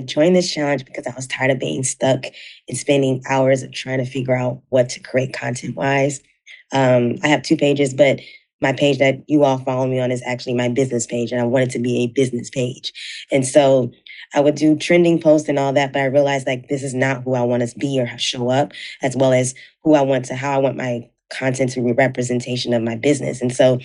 joined this challenge because I was tired of being stuck and spending hours of trying to figure out what to create content wise. I have two pages, but my page that you all follow me on is actually my business page, and I want it to be a business page. And so I would do trending posts and all that, but I realized like this is not who I want to be or show up, as well as how I want my content to be a representation of my business. And so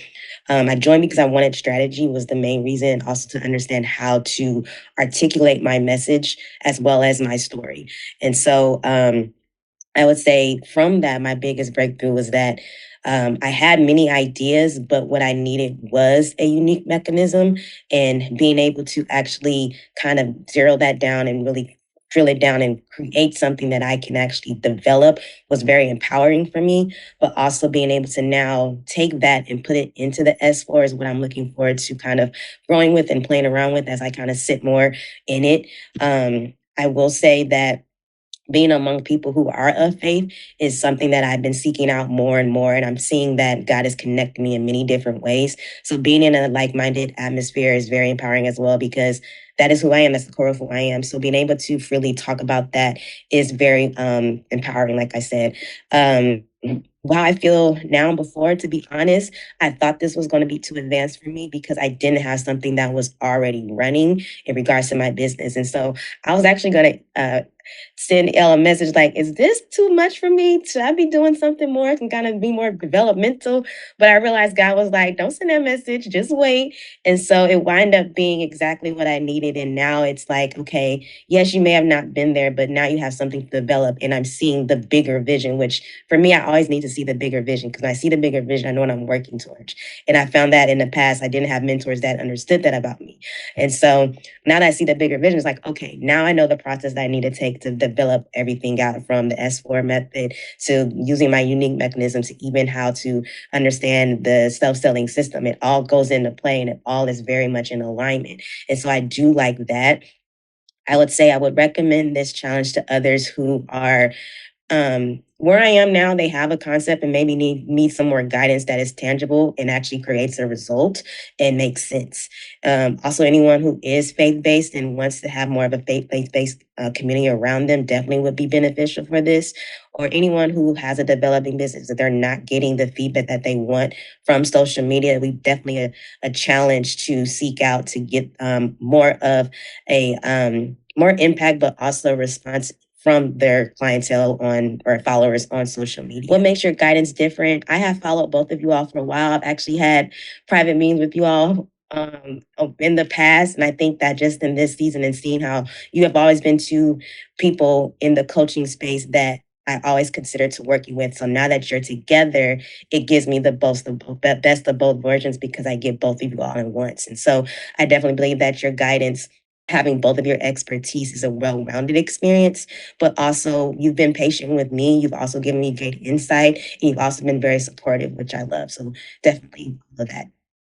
I joined because I wanted strategy was the main reason, also to understand how to articulate my message as well as my story. And so I would say from that, my biggest breakthrough was that I had many ideas, but what I needed was a unique mechanism, and being able to actually kind of zero that down and really drill it down and create something that I can actually develop was very empowering for me. But also being able to now take that and put it into the S4 is what I'm looking forward to kind of growing with and playing around with as I kind of sit more in it. I will say that being among people who are of faith is something that I've been seeking out more and more. And I'm seeing that God has connected me in many different ways. So being in a like-minded atmosphere is very empowering as well, because that is who I am. That's the core of who I am. So being able to freely talk about that is very empowering, like I said. Wow, I feel now and before, to be honest, I thought this was going to be too advanced for me because I didn't have something that was already running in regards to my business. And so I was actually going to send Elle a message like, is this too much for me? Should I be doing something more and kind of be more developmental? But I realized God was like, don't send that message, just wait. And so it wound up being exactly what I needed. And now it's like, okay, yes, you may have not been there, but now you have something to develop. And I'm seeing the bigger vision, which for me, I always need to see the bigger vision, because when I see the bigger vision, I know what I'm working towards. And I found that in the past, I didn't have mentors that understood that about me. And so now that I see the bigger vision, it's like, okay, now I know the process that I need to take to develop everything out, from the S4 method to using my unique mechanisms to even how to understand the self-selling system. It all goes into play, and it all is very much in alignment. And so I do like that. I would say I would recommend this challenge to others who are where I am now. They have a concept and maybe need some more guidance that is tangible and actually creates a result and makes sense. Also, anyone who is faith-based and wants to have more of a faith-based community around them definitely would be beneficial for this. Or anyone who has a developing business that they're not getting the feedback that they want from social media, we definitely a challenge to seek out to get more of a more impact, but also response from their clientele on or followers on social media. What makes your guidance different? I have followed both of you all for a while. I've actually had private meetings with you all in the past. And I think that just in this season and seeing how you have always been two people in the coaching space that I always consider to working with. So now that you're together, it gives me the best of both versions, because I get both of you all at once. And so I definitely believe that your guidance, having both of your expertise, is a well-rounded experience, but also you've been patient with me. You've also given me great insight, and you've also been very supportive, which I love. So definitely all of that.